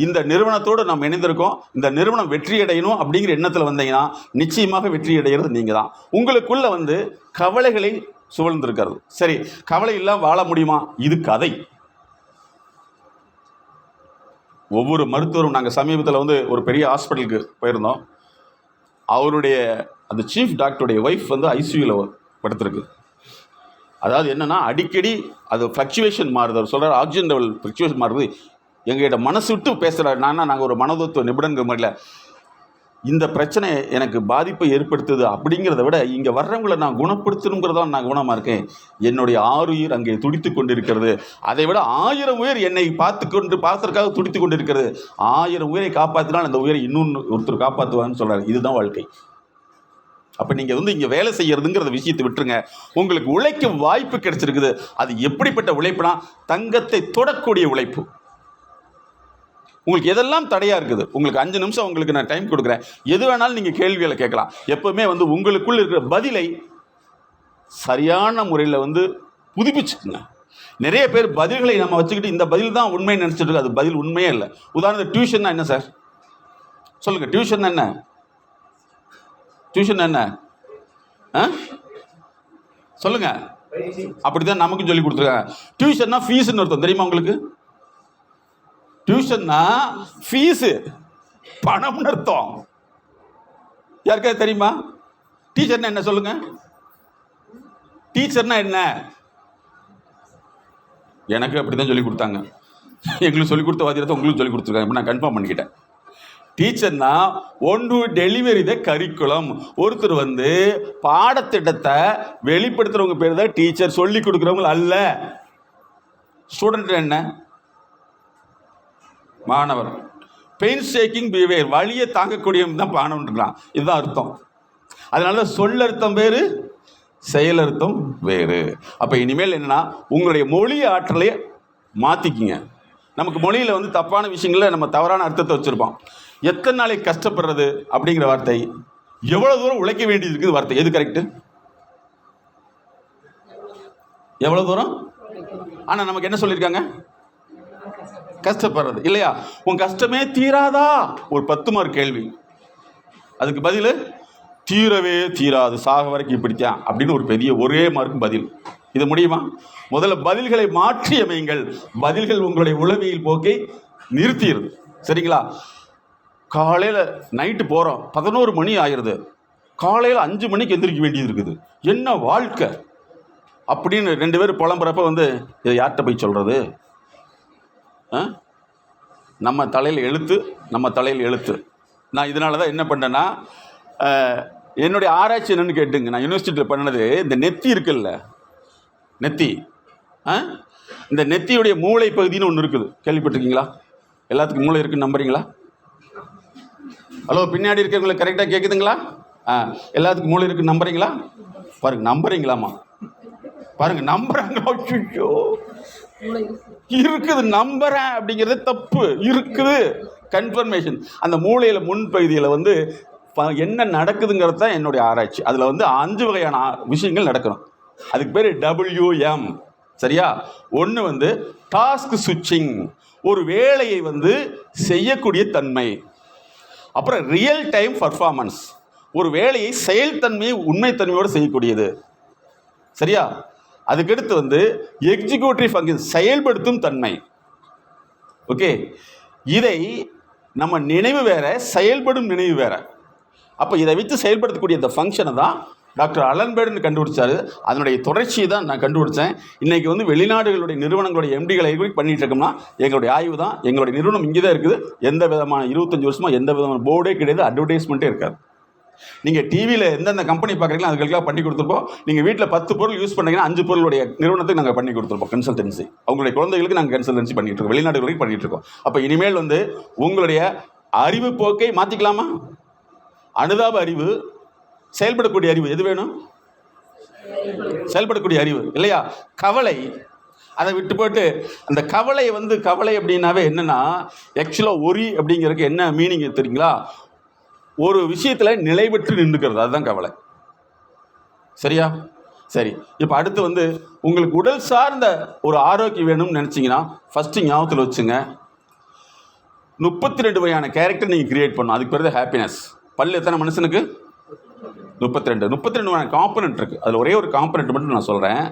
இந்த நிறுவனத்தோடு நம்ம இணைந்திருக்கோம், இந்த நிறுவனம் வெற்றி அடையணும் அப்படிங்கிற எண்ணத்தில் வந்தீங்கன்னா நிச்சயமாக வெற்றி அடைகிறது நீங்கள் தான். உங்களுக்குள்ள வந்து கவலைகளை சூழ்ந்திருக்கிறது. சரி, கவலை இல்லாமல் வாழ முடியுமா? இது கதை. ஒவ்வொரு மருத்துவரும், நாங்கள் சமீபத்தில் வந்து ஒரு பெரிய ஹாஸ்பிட்டலுக்கு போயிருந்தோம். அவருடைய அந்த சீஃப் டாக்டருடைய ஒய்ஃப் வந்து ஐசியூவில் படுத்திருக்கு. அதாவது என்னென்னா, அடிக்கடி அது ஃப்ளக்சுவேஷன் மாறுது. அவர் சொல்கிறார் ஆக்சிஜன் லெவல் ஃப்ளக்சுவேஷன் மாறுது. எங்கள்கிட்ட மனசு விட்டு பேசுகிறார். நாங்கள் ஒரு மனதத்துவ நிபுணங்கிற மாதிரில இந்த பிரச்சனை எனக்கு பாதிப்பை ஏற்படுத்துது அப்படிங்கிறத விட இங்கே வர்றவங்களை நான் குணப்படுத்தணுங்கிறதான் நான் கவனமாக இருக்கேன். என்னுடைய 6 உயிர் அங்கே துடித்து கொண்டிருக்கிறது. அதை விட 1000 உயிர் என்னை பார்த்துறதுக்காக துடித்து கொண்டிருக்கிறது. 1000 உயிரை காப்பாற்றினால் அந்த உயிரை இன்னொன்று ஒருத்தர் காப்பாற்றுவான்னு சொல்கிறார். இதுதான் வாழ்க்கை. அப்போ நீங்கள் வந்து இங்கே வேலை செய்யறதுங்கிறத விஷயத்தை விட்டுருங்க. உங்களுக்கு உழைக்கும் வாய்ப்பு கிடைச்சிருக்குது. அது எப்படிப்பட்ட உழைப்புனா, தங்கத்தை தொடக்கூடிய உழைப்பு. உங்களுக்கு எதெல்லாம் தடையாக இருக்குது, உங்களுக்கு 5 நிமிஷம் உங்களுக்கு நான் டைம் கொடுக்குறேன். எது வேணாலும் நீங்கள் கேள்விகளை கேட்கலாம். எப்போவுமே வந்து உங்களுக்குள்ள இருக்கிற பதிலை சரியான முறையில் வந்து புதுப்பிச்சுக்குங்க. நிறைய பேர் பதில்களை நம்ம வச்சுக்கிட்டு இந்த பதில் தான் உண்மையை நினச்சிட்டு இருக்கு. அது பதில் உண்மையே இல்லை. உதாரணத்துக்கு டியூஷன்னா என்ன சார் சொல்லுங்கள்? டியூஷன் என்ன? டியூஷன் என்ன சொல்லுங்க? அப்படித்தான் நமக்கும் சொல்லி கொடுத்துருக்காங்க. டியூஷன்னா ஃபீஸ்ன்னு அர்த்தம் தெரியுமா உங்களுக்கு? டியூஷன்னா ஃபீஸு, பணம்னு அர்த்தம். யாருக்காவது தெரியுமா? டீச்சர்னா என்ன சொல்லுங்க? டீச்சர்னா என்ன? எனக்கு அப்படிதான் சொல்லி கொடுத்தாங்க. எங்களுக்கு சொல்லி கொடுத்த வாத்தியத்தை உங்களுக்கு சொல்லி கொடுத்துருக்காங்க. இப்போ நான் கன்ஃபார்ம் பண்ணிக்கிட்டேன். டீச்சர்னா ஒன்று டெலிவரி த கரிக்குலம். ஒருத்தர் வந்து பாடத்திட்டத்தை வெளிப்படுத்துறவங்க பேர் தான் டீச்சர், சொல்லி கொடுக்குறவங்க அல்ல. ஸ்டூடெண்ட் என்ன? மாணவர். பெயின் ஷேக்கிங் பிஹேவியர், வழியை தாங்கக்கூடியவங்க தான் மாணவன்றான். இதுதான் அர்த்தம். அதனால சொல்லர்த்தம் வேறு, செயலர்த்தம் வேறு. அப்போ இனிமேல் என்னன்னா, உங்களுடைய மொழி ஆற்றலை மாற்றிக்கிங்க. நமக்கு மொழியில் வந்து தப்பான விஷயங்களில் நம்ம தவறான அர்த்தத்தை வச்சுருப்போம். எத்தனை நாளைக்கு கஷ்டப்படுறது அப்படிங்கிற வார்த்தை, எவ்வளோ தூரம் உழைக்க வேண்டியது இருக்குது வார்த்தை, எது கரெக்டு? எவ்வளோ தூரம்? ஆனால் நமக்கு என்ன சொல்லியிருக்காங்க? கஷ்டப்படுறது இல்லையா? உன் கஷ்டமே தீராதா? ஒரு 10 மார்க் கேள்வி. அதுக்கு பதில் தீரவே தீராது, சாக வரைக்கும் இப்படித்தான் அப்படின்னு ஒரு பெரிய ஒரே மார்க் பதில். இது முடியுமா? முதல்ல பதில்களை மாற்றி அமையுங்கள். பதில்கள் உங்களுடைய உளவியல் போக்கை நிறுத்திடுது. சரிங்களா? காலையில் நைட்டு போகிறோம், 11 மணி ஆயிடுது. காலையில் 5 மணிக்கு எந்திரிக்க வேண்டியது இருக்குது. என்ன வாழ்க்கை அப்படின்னு 2 பேர் புலம்புறப்ப வந்து இதை யார்கிட்ட போய் சொல்கிறது? நம்ம தலையில் எழுத்து. நான் இதனால தான் என்ன பண்ணேன்னா, என்னுடைய ஆராய்ச்சி என்னென்னு கேட்டுங்க. நான் யூனிவர்சிட்டியில் பண்ணது, இந்த நெத்தி இருக்குல்ல, நெத்தி, இந்த நெத்தியுடைய மூளை பகுதின்னு ஒன்று இருக்குது. கேள்விப்பட்டிருக்கீங்களா? எல்லாத்துக்கும் மூளை இருக்குன்னு நம்புறீங்களா? ஹலோ, பின்னாடி இருக்கிறவங்களுக்கு கரெக்டாக கேட்குதுங்களா? எல்லாத்துக்கும் மூளை இருக்குன்னு நம்புறீங்களா? பாருங்க, நம்புறீங்களாமா? பாருங்க, நம்புறாங்க. ஐயோ, இருக்குது, நம்புறேன் அப்படிங்கிறது தப்பு. இருக்குது கன்ஃபர்மேஷன். அந்த மூளையில் முன்பகுதியில் வந்து என்ன நடக்குதுங்கிறது தான் என்னுடைய ஆராய்ச்சி. அதில் வந்து 5 வகையான விஷயங்கள் நடக்கணும். அதுக்கு பேர் WM. சரியா? ஒன்று வந்து டாஸ்க் சுவிட்சிங், ஒரு வேலையை வந்து செய்யக்கூடிய தன்மை. அப்புறம் ரியல் டைம் பர்ஃபார்மன்ஸ், ஒரு வேலையை செயல்தன்மையை உண்மைத்தன்மையோடு செய்யக்கூடியது. சரியா? அதுக்கடுத்து வந்து எக்ஸிக்யூட்டிவ் ஃபங்க்ஷன், செயல்படுத்தும் தன்மை. ஓகே, இதை நம்ம நினைவு வேற, செயல்படும் நினைவு வேற. அப்போ இதை வச்சு செயல்படுத்தக்கூடிய இந்த ஃபங்க்ஷனை தான் டாக்டர் அலன்பேர்டுன்னு கண்டுபிடிச்சாரு. அதனுடைய தொடர்ச்சியை தான் நான் கண்டுபிடிச்சேன். இன்றைக்கி வந்து வெளிநாடுகளுடைய நிறுவனங்களுடைய எம்டிகளை பண்ணிகிட்டு இருக்கோம்னா எங்களுடைய ஆய்வு தான். எங்களுடைய நிறுவனம் இங்கே தான் இருக்குது. எந்த விதமான 25 வருஷமாக எந்த விதமான போர்டே கிடையாது, அட்வர்டைஸ்மெண்ட்டே இருக்காது. நீங்கள் டிவியில் எந்தெந்த கம்பெனி பார்க்குறீங்களோ அதுக்கெல்லாம் பண்ணி கொடுத்துருப்போம். நீங்கள் வீட்டில் 10 பொருள் யூஸ் பண்ணீங்கன்னா 5 பொருளுடைய நிறுவனத்துக்கு நாங்கள் பண்ணி கொடுத்துருப்போம் கன்சல்டன்சி. அவங்களுடைய குழந்தைகளுக்கு நாங்கள் கன்சல்டன்சி பண்ணிகிட்டு இருக்கோம், வெளிநாடுகளுக்கு பண்ணிகிட்டு இருக்கோம். அப்போ இனிமேல் வந்து உங்களுடைய அறிவு போக்கை மாற்றிக்கலாமா? அனுதாப அறிவு, செயல்படக்கூடிய அறிவு, எது வேணும்? செயல்படக்கூடிய அறிவு இல்லையா? கவலை, அதை விட்டு போட்டு அந்த கவலை வந்து கவலை அப்படின்னாவே என்னன்னா, ஆக்சுவலாக ஒரி அப்படிங்கிறதுக்கு என்ன மீனிங் தெரியுங்களா? ஒரு விஷயத்தில் நிலை பெற்று நின்றுக்கிறது, அதுதான் கவலை. சரியா? சரி, இப்போ அடுத்து வந்து உங்களுக்கு உடல் சார்ந்த ஒரு ஆரோக்கியம் வேணும்னு நினச்சிங்கன்னா ஃபஸ்ட்டு ஞாபகத்தில் வச்சுங்க, 32 வகையான கேரக்டர் நீங்கள் கிரியேட் பண்ணணும். அதுக்கு பேர் தான் ஹாப்பினஸ். பல்லு எத்தனை மனுஷனுக்கு? 32 வகையான காம்பனண்ட் இருக்குது. அதில் ஒரே ஒரு காம்பனண்ட் மட்டும் நான் சொல்கிறேன்.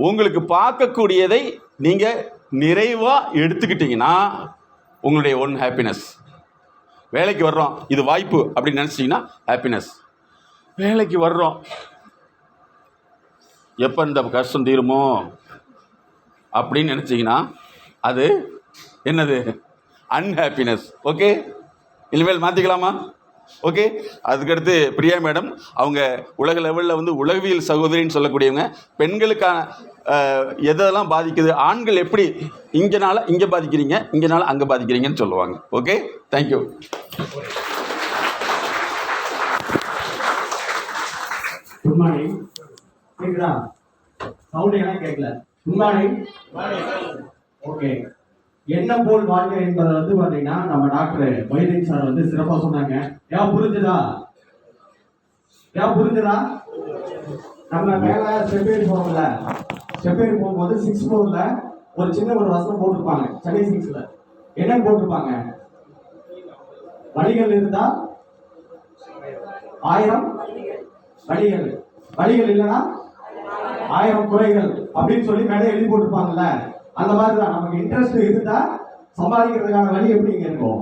உங்களுக்கு பார்க்கக்கூடியதை நீங்கள் நிறைவாக எடுத்துக்கிட்டிங்கன்னா உங்களுடைய ஒன் ஹாப்பினஸ். வேலைக்கு வர்றோம், இது வாய்ப்பு அப்படின்னு நினச்சிட்டிங்கன்னா ஹாப்பினஸ். வேலைக்கு வர்றோம், எப்போ இந்த கஷ்டம் தீருமோ அப்படின்னு நினச்சிங்கன்னா அது என்னது? அன்ஹாப்பினஸ். ஓகே, இனிமேல் மாற்றிக்கலாமா? ஓகே. அதுக்கடுத்து பிரியா மேடம், அவங்க உலக லெவலில் வந்து உளவியல் சகோதரின்னு சொல்லக்கூடியவங்க. பெண்களுக்கான எதெல்லாம் பாதிக்குது, ஆண்கள் எப்படி இங்கேனால இங்கே பாதிக்கிறீங்க, இங்கேனால அங்கே பாதிக்கிறீங்கன்னு சொல்லுவாங்க. Okay, thank you. Good morning. கேக்குதா? சவுண்ட் எல்லாம் கேட்கல. Good morning. ஓகே. என்ன போல் வாழ்க்கை என்பதை வந்து பாத்தீங்கன்னா நம்ம டாக்டர் மொய்தீன் சார் வந்து சிறப்பா சொன்னாங்க. ஏன் புரிஞ்சுதா? நம்ம மேல ஸ்டெப்பேரி போகல, ஸ்டெப்பேரி போகும்போது 6 ஃப்ளோர்ல ஒரு சின்ன ஒரு வசனம் போட்டிருப்பாங்க. சென்னை 6ல என்னன்னு போட்டிருப்பாங்க? வழிகள் இருந்தா 1000 வழிகள், வழிகள் இல்லைன்னா 1000 குறைகள் அப்படின்னு சொல்லி மேலே எழுதி போட்டிருப்பாங்கல்ல. அந்த மாதிரி தான் நமக்கு இன்ட்ரெஸ்ட் இருந்தா சம்பாதிக்கிறதுக்கான வழி எப்படிங்க இருக்கும்?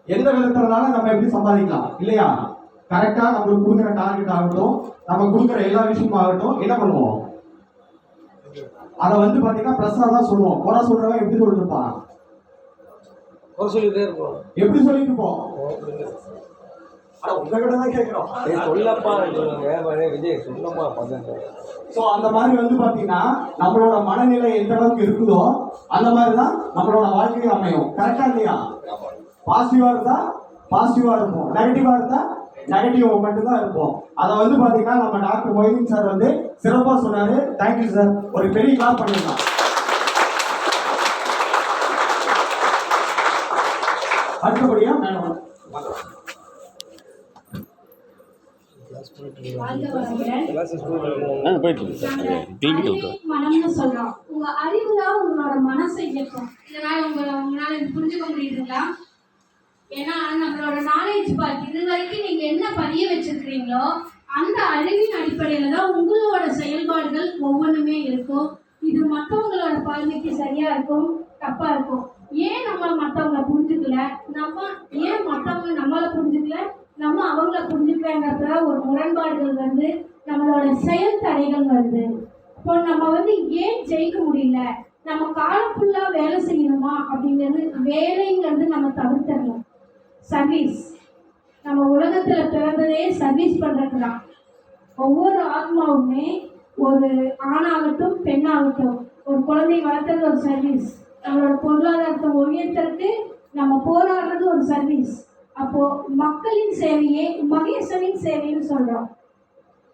எந்த விதத்துலனாலும் நம்ம எப்படி சம்பாதிக்கலாம் இல்லையா? கரெக்டா நம்மளுக்கு கொடுக்குற டார்கெட் ஆகட்டும், நம்ம கொடுக்குற எல்லா விஷயமும் ஆகட்டும், என்ன பண்ணுவோம்? அதை வந்து பாத்தீங்கன்னா பிளஸ்ஸா தான் சொல்லுவோம். குறை சொல்றவன் எப்படி சொல்லிட்டு இருப்பான்? எப்படி சொல்லிட்டு இருப்போம்? அந்த மாதிரி வந்து பாத்தீங்கன்னா நம்மளோட மனநிலை எந்த அளவுக்கு இருக்குதோ அந்த மாதிரிதான் நம்மளோட வாழ்க்கையும் அமையும். கரெக்டா இல்லையா? பாசிட்டிவா இருந்தா பாசிட்டிவா இருப்போம், நெகட்டிவா இருந்தா நெகட்டிவ் மட்டும்தான் இருப்போம். அதை வந்து பாத்தீங்கன்னா நம்ம டாக்டர் மொய்தீன் சார் வந்து சிறப்பா சொன்னாரு. Thank you sir. ஒரு பெரிய கிளாஸ் பண்ணிடலாம். அடுத்தபடியா மேடம் மனம்னு சொல்றோம். உங்க அறிவுல உங்களோட மனசை இயக்கும். இதனால உங்களால புரிஞ்சுக்க முடியுதுங்களா? ஏன்னா நம்மளோட நாலேஜ் பார்த்து இது வரைக்கும் நீங்க என்ன பதிய வச்சிருக்கிறீங்களோ அந்த அறிவின் அடிப்படையில தான் உங்களோட செயல்பாடுகள் ஒவ்வொன்றுமே இருக்கும். இது மற்றவங்களோட பார்வைக்கு சரியா இருக்கும், தப்பா இருக்கும். ஏன் நம்ம மற்றவங்களை புரிஞ்சுக்கல, நம்ம ஏன் மற்றவங்க நம்மளை புரிஞ்சுக்கல, நம்ம அவங்கள புரிஞ்சுக்கிறேங்கிறத ஒரு முரண்பாடுகள் வந்து நம்மளோட செயல் தடைகள் வருது. இப்போ நம்ம வந்து ஏன் ஜெயிக்க முடியல, நம்ம காலம் ஃபுல்லா வேலை செய்யணுமா அப்படிங்கிறது, வேலைங்கிறது நம்ம தவிர்த்தரணும். சர்வீஸ், நம்ம உலகத்துல பிறந்ததே சர்வீஸ் பண்றதுதான். ஒவ்வொரு ஆத்மாவுமே, ஒரு ஆணாகட்டும் பெண்ணாகட்டும், ஒரு குழந்தை வளர்த்துறது ஒரு சர்வீஸ். நம்மளோட பொருளாதாரத்தை உயர்த்துறதுக்கு நம்ம போராடுறது ஒரு சர்வீஸ். அப்போ மக்களின் சேவையே மகேசனின் சேவைன்னு சொல்றோம்.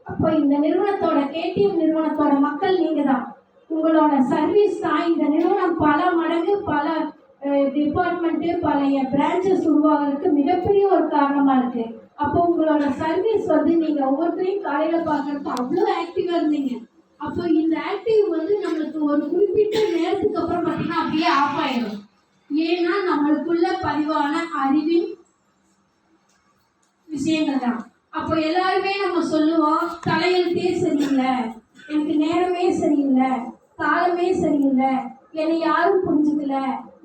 அப்போ இந்த நிறுவனத்தோட கேடிஎம் நிறுவனத்தோட மக்கள் நீங்க தான். உங்களோட சர்வீஸ் தான் இந்த நிறுவனம் பல மடங்கு, பல டிபார்ட்மெண்ட்டு, பழைய பிரான்ச்சஸ் உருவாகிறதுக்கு மிகப்பெரிய ஒரு காரணமா இருக்கு. அப்போ உங்களோட சர்வீஸ் வந்து நீங்க ஒவ்வொருத்தரையும் காலையில பார்க்கறது அவ்வளோ ஆக்டிவா இருந்தீங்க. அப்போ இந்த ஆக்டிவ் வந்து நம்மளுக்கு ஒரு குறிப்பிட்ட நேரத்துக்கு அப்புறம் பார்த்தீங்கன்னா அப்படியே ஆஃப் ஆயிடும். ஏன்னா நம்மளுக்குள்ள பதிவான அறிவின் விஷயங்கள் தான். அப்போ எல்லாருமே நம்ம சொல்லுவோம், தலையெழுத்தே சரியில்லை, எனக்கு நேரமே சரியில்லை, காலமே சரியில்லை, என்னை யாரும் புரிஞ்சுக்கல,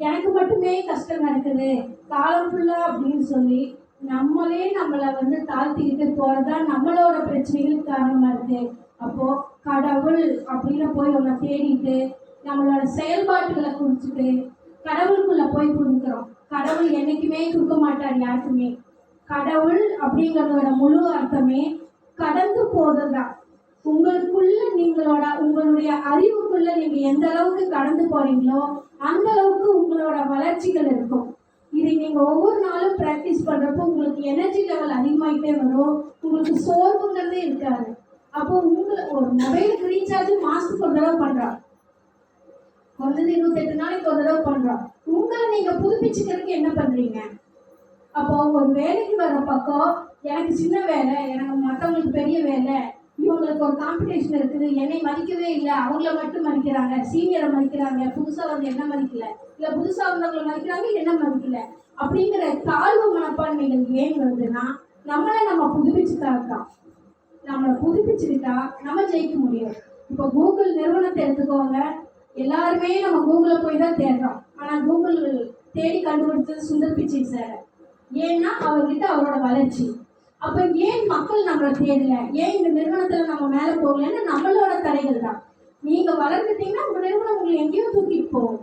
எனக்கு மட்டுமே கஷ்டம் நடக்குது காலம் ஃபுல்லா அப்படின்னு சொல்லி நம்மளே நம்மளை வந்து தாழ்த்திக்கிட்டு போறதுதான் நம்மளோட பிரச்சனைகளுக்கு காரணமா இருக்கு. அப்போ கடவுள் அப்படின்னு போய் ஒன்றை தேடிட்டு நம்மளோட செயல்பாட்டுகளை குறிச்சிட்டு கடவுளுக்குள்ள போய் புரிஞ்சுக்கிறோம். கடவுள் என்னைக்குமே கொடுக்க மாட்டார் யாருக்குமே. கடவுள் அப்படிங்கிறதோட முழு அர்த்தமே கடந்து போறதுதான். உங்களுக்குள்ள உங்களுடைய அறிவுக்குள்ள நீங்க எந்த அளவுக்கு கடந்து போறீங்களோ அந்த அளவுக்கு உங்களோட வளர்ச்சிகள் இருக்கும். இதை நீங்க ஒவ்வொரு நாளும் பிராக்டிஸ் பண்றப்போ உங்களுக்கு எனர்ஜி லெவல் அதிகமாயிட்டே வரும். உங்களுக்கு சோர்வுங்கிறதே இருக்காது. அப்போ ஒரு மொபைலுக்கு ரீசார்ஜ் மாசத்துக்கு ஒரு தடவை பண்றோம், குறைஞ்சது 28 நாளைக்கு ஒரு தடவை பண்றோம். உங்களை நீங்க புதுப்பிச்சுக்கிறதுக்கு என்ன பண்றீங்க? அப்போ ஒரு வேலைக்கு வர பக்கம் எனக்கு சின்ன வேலை, எனக்கு மற்றவங்களுக்கு பெரிய வேலை, இவங்களுக்கு ஒரு காம்படிஷன் இருக்குது, என்னை மதிக்கவே இல்லை, அவங்கள மட்டும் மதிக்கிறாங்க, சீனியரை மதிக்கிறாங்க, புதுசாக வந்து என்ன மதிக்கல, இல்லை புதுசாக வந்தவங்களை மதிக்கிறாங்க என்ன மதிக்கல அப்படிங்கிற தாழ்வு மனப்பான்மைகள் ஏன் வருதுன்னா நம்மளை நம்ம புதுப்பிச்சுக்காதான். நம்மளை புதுப்பிச்சுக்கிட்டா நம்ம ஜெயிக்க முடியும். இப்போ கூகுள் நிறுவனத்தை எடுத்துக்கோங்க. எல்லாருமே நம்ம கூகுளில் போய் தான் தேடுறோம். ஆனால் கூகுள் தேடி கண்டுபிடிச்சது சுந்தர் பிச்சை சார். ஏன்னா அவர்கிட்ட அவரோட வளர்ச்சி. அப்ப ஏன் மக்கள் நம்மளை தேடல, ஏன் இந்த நிறுவனத்துல நம்ம மேல போகலன்னு நம்மளோட தடைகள் தான். நீங்க வளர்ந்துட்டீங்கன்னா உங்க நிறுவனம் உங்களை எங்கேயோ தூக்கிட்டு போகும்.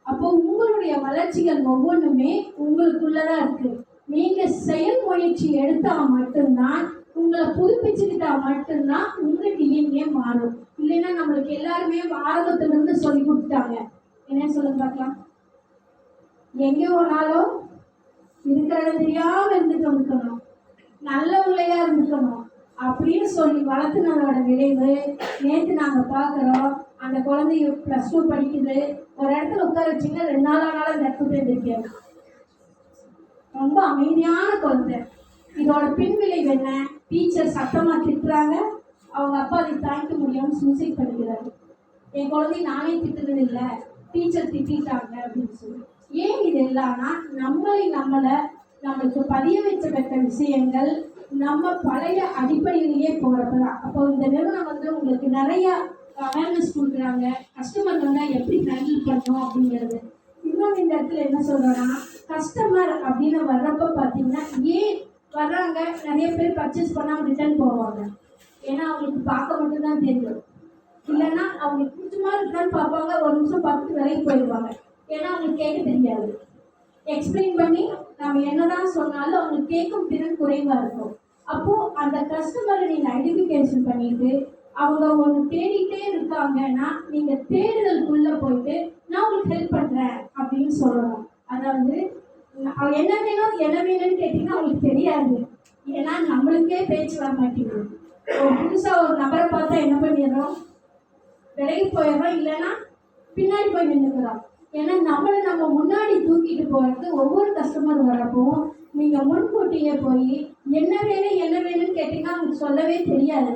அப்போ உங்களுடைய வளர்ச்சிகள் ஒவ்வொன்றுமே உங்களுக்குள்ளதான் இருக்கு. நீங்க செயல் முயற்சி எடுத்தா மட்டும்தான், உங்களை புதுப்பிச்சுக்கிட்டா மட்டும்தான் உங்க டிஎன்ஏ மாறும். இல்லைன்னா நம்மளுக்கு எல்லாருமே ஆரம்பத்துல இருந்து சொல்லி கொடுத்துட்டாங்க. என்ன சொல்லுங்க பார்க்கலாம். எங்கே போனாலும் இருக்கிற இடம் தெரியாம இருந்துட்டு வந்துக்கணும், நல்ல பிள்ளையா இருந்துக்கணும் அப்படின்னு சொல்லி வளர்த்துனதோட விளைவு நேற்று நாங்கள் பார்க்குறோம். அந்த குழந்தை +2 படிக்குது. ஒரு இடத்துல உட்கார வச்சிங்க 2 நாளானாலும் அந்த இடத்துல இருக்காது. ரொம்ப அமைதியான குழந்தை. இதோட பின்விளைவு என்ன? டீச்சர் சத்தமாக திட்டுறாங்க, அவங்க அப்பா அதை தாங்கிக்க முடியாமல் சூசைட் பண்ணிக்கிறாரு. என் குழந்தை நானே திட்டுறது இல்லை, டீச்சர் திட்டாங்க அப்படின்னு சொல்லி. ஏன் இது இல்லைன்னா நம்மளுக்கு பதிய வைக்கப்பட்ட விஷயங்கள் நம்ம பழைய அடிப்படையிலேயே போகிறப்பதான். அப்போ இந்த நிறுவனம் வந்து உங்களுக்கு நிறைய அவேர்னஸ் கொடுக்குறாங்க, கஸ்டமர் வந்தால் எப்படி ஹேண்டில் பண்ணணும் அப்படிங்கிறது. இன்னொன்று இந்த இடத்துல என்ன சொல்கிறோன்னா, கஸ்டமர் அப்படின்னு வர்றப்போ பார்த்தீங்கன்னா ஏன் வர்றாங்க, நிறைய பேர் பர்ச்சேஸ் பண்ணாமல் ரிட்டர்ன் போவாங்க. ஏன்னா அவங்களுக்கு பார்க்க மட்டும்தான் தெரியும். இல்லைன்னா அவங்களுக்கு பிடிச்சமா இருக்கான்னு பார்ப்பாங்க, ஒரு நிமிஷம் பார்த்துட்டு விலைக்கு போயிடுவாங்க. ஏன்னா அவங்களுக்கு கேட்க தெரியாது. எக்ஸ்பிளைன் பண்ணி நம்ம என்னதான் சொன்னாலும் அவங்களுக்கு கேட்கும் திறன் குறைவாக இருக்கும். அப்போது அந்த கஸ்டமரை நீங்கள் ஐடென்டிஃபிகேஷன் பண்ணிட்டு அவங்க ஒன்று தேடிட்டே இருக்காங்கன்னா நீங்கள் தேடுதலுக்குள்ளே போயிட்டு நான் உங்களுக்கு ஹெல்ப் பண்ணுறேன் அப்படின்னு சொல்லணும். அதாவது என்ன வேணும்னு கேட்டிங்கன்னா அவங்களுக்கு தெரியாது. ஏன்னா நம்மளுக்கே பேச்சு வர மாட்டேங்குது. புதுசாக ஒரு நபரை பார்த்தா என்ன பண்ணிடுறோம், விலைக்கு போயிடுறோம், இல்லைன்னா பின்னாடி போய் நின்றுக்கிறோம். ஏன்னா நம்ம முன்னாடி தூக்கிட்டு போகிறது ஒவ்வொரு கஸ்டமர் வரப்போவும் நீங்கள் முன்கூட்டியே போய் என்ன வேணும்னு கேட்டிங்கன்னா அவங்களுக்கு சொல்லவே தெரியாது.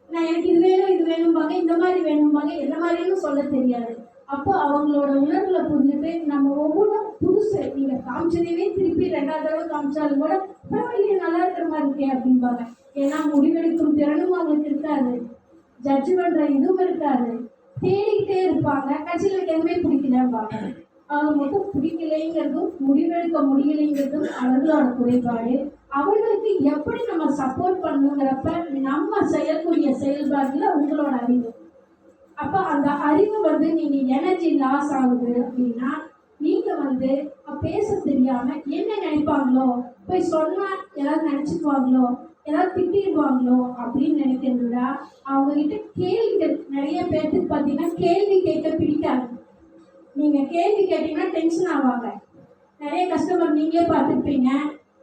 நான் எனக்கு இது வேணும்பாங்க, இந்த மாதிரி வேணும்பாங்க, என்ன மாதிரின்னு சொல்ல தெரியாது. அப்போ அவங்களோட உணர்வுகளை புரிஞ்சுட்டு நம்ம ஒவ்வொன்றும் புதுசு நீங்கள் காமிச்சதையே திருப்பி 2வது தடவை காமிச்சாலும் கூட பரவாயில்லையே நல்லா இருக்கிற மாதிரி இருக்கே அப்படிம்பாங்க. ஏன்னா முடிவெடுக்கும் திறனும் அவங்களுக்கு இருக்காது, ஜட்ஜ் பண்ணுற இதுவும் இருக்காது. தேடிக்கிட்டே இருப்பாங்க, கட்சியில் எதுவுமே பிடிக்கலம்பாங்க. அவங்க மட்டும் பிடிக்கலைங்கிறதும் முடிவெடுக்க முடியலைங்கிறதும் அவர்களோட குறைபாடு. அவர்களுக்கு எப்படி நம்ம சப்போர்ட் பண்ணுங்கிறப்ப நம்ம செய்யக்கூடிய செயல்பாடுல உங்களோட அறிவு. அப்போ அந்த அறிவு வந்து நீங்க எனர்ஜி லாஸ் ஆகுது அப்படின்னா நீங்க வந்து பேச தெரியாம என்ன நினைப்பாங்களோ, போய் சொன்னா ஏதாவது நினைச்சுக்குவாங்களோ, ஏதாவது திட்டிடுவாங்களோ அப்படின்னு நினைக்கிறத அவங்க கிட்ட கேள்விகள். நிறைய பேர்த்துக்கு பார்த்தீங்கன்னா கேள்வி கேட்க பிடிக்காது. நீங்க கேள்வி கேட்டீங்கன்னா டென்ஷன் ஆவாங்க. நிறைய கஸ்டமர் நீங்களே பார்த்துருப்பீங்க,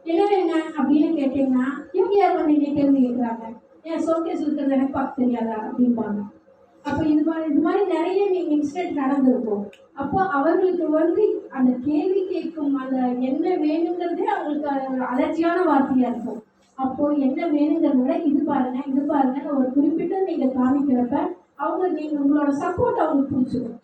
என்ன வேணுங்க அப்படின்னு கேட்டீங்கன்னா இவங்க யார் வந்து நீங்க கேள்வி கேட்குறாங்க, ஏன் ஷோகேஸ் இருக்கிறது எனக்கு பார்க்க தெரியாதா அப்படிம்பாங்க. அப்போ இது மாதிரி நிறைய நீங்கள் இன்சிடென்ட் நடந்திருக்கும். அப்போ அவர்களுக்கு வந்து அந்த கேள்வி கேட்கும் அந்த என்ன வேணுங்கிறதே அவங்களுக்கு அலர்ஜியான வார்த்தையாக இருக்கும். அப்போது என்ன வேணுங்கிறத விட இது பாருங்கன்னு ஒரு குறிப்பிட்ட நீங்கள் காமிக்கிறப்ப நீங்கள் உங்களோட சப்போர்ட் அவங்களுக்கு பிடிச்சிடும்.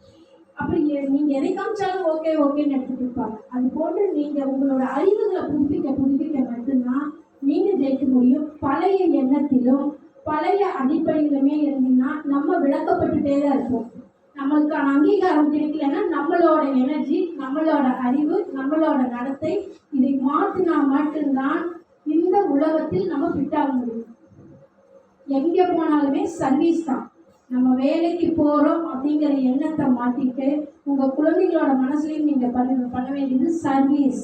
அப்படி நீங்கள் எதை காமிச்சாலும் ஓகேன்னு எடுத்துட்டு இருப்பாங்க. அது போன்று நீங்கள் உங்களோட அறிவுகளை புதுப்பிக்க மட்டும்தான் நீங்க ஜெயிக்க முடியும். பழைய எண்ணத்திலும் பழைய அடிப்படையிலுமே இருந்தீங்கன்னா நம்ம விளக்கப்பட்டுட்டே தான் இருப்போம். நம்மளுக்கான அங்கீகாரம் கிடைக்கலன்னா நம்மளோட எனர்ஜி, நம்மளோட அறிவு, நம்மளோட நடத்தை இதை மாற்றினா மட்டும்தான் இந்த உலகத்தில் நம்ம ஃபிட்டாக முடியும். எங்கே போனாலுமே சர்வீஸ் தான். நம்ம வேலைக்கு போகிறோம் அப்படிங்கிற எண்ணத்தை மாற்றிட்டு உங்கள் குழந்தைகளோட மனசுலையும் நீங்கள் பண்ண வேண்டியது சர்வீஸ்.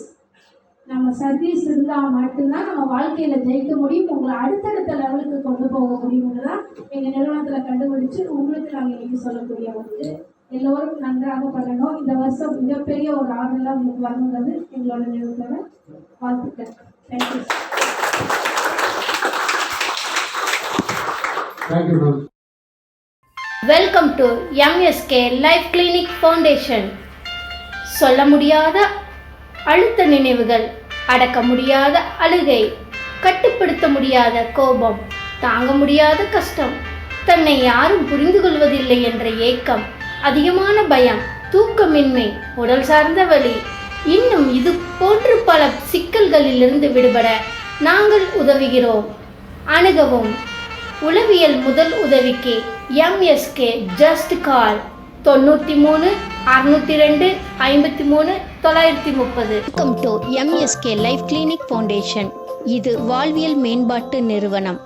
நம்ம சர்வீஸ் இருந்தால் மட்டும்தான் நம்ம வாழ்க்கையில் ஜெயிக்க முடியும், உங்களை அடுத்தடுத்த லெவலுக்கு கொண்டு போக முடியும்னு தான் எங்கள் நிறுவனத்தில் கண்டுபிடிச்சு உங்களுக்கு நாங்கள் இன்னைக்கு சொல்லக்கூடிய வந்து எல்லோரும் நன்றாக பண்ணணும். இந்த வருஷம் மிகப்பெரிய ஒரு ஆர்டர்லாம் உங்களுக்கு வரணுங்கிறது எங்களோட நிறுவனத்தோட வாழ்த்துக்கள். Thank you. Thank you ma'am. Welcome to MSK life clinic foundation. சொல்ல முடியாத அழுத்த நினைவுகள், அடக்க முடியாத அழுகை, கட்டுப்படுத்த முடியாத கோபம், தாங்க முடியாத கஷ்டம், தன்னை யாரும் புரிந்து கொள்வதில்லை என்ற ஏக்கம், அதிகமான பயம், தூக்கமின்மை, உடல் சார்ந்த வலி, இன்னும் இது போன்று பல சிக்கல்களிலிருந்து விடுபட நாங்கள் உதவுகிறோம். அணுகவும். உளவியல் முதல் உதவிக்கு MSK just call 93 602 53 930. Welcome to MSK life clinic foundation. இது வாழ்வியல் மேம்பாட்டு நிறுவனம்.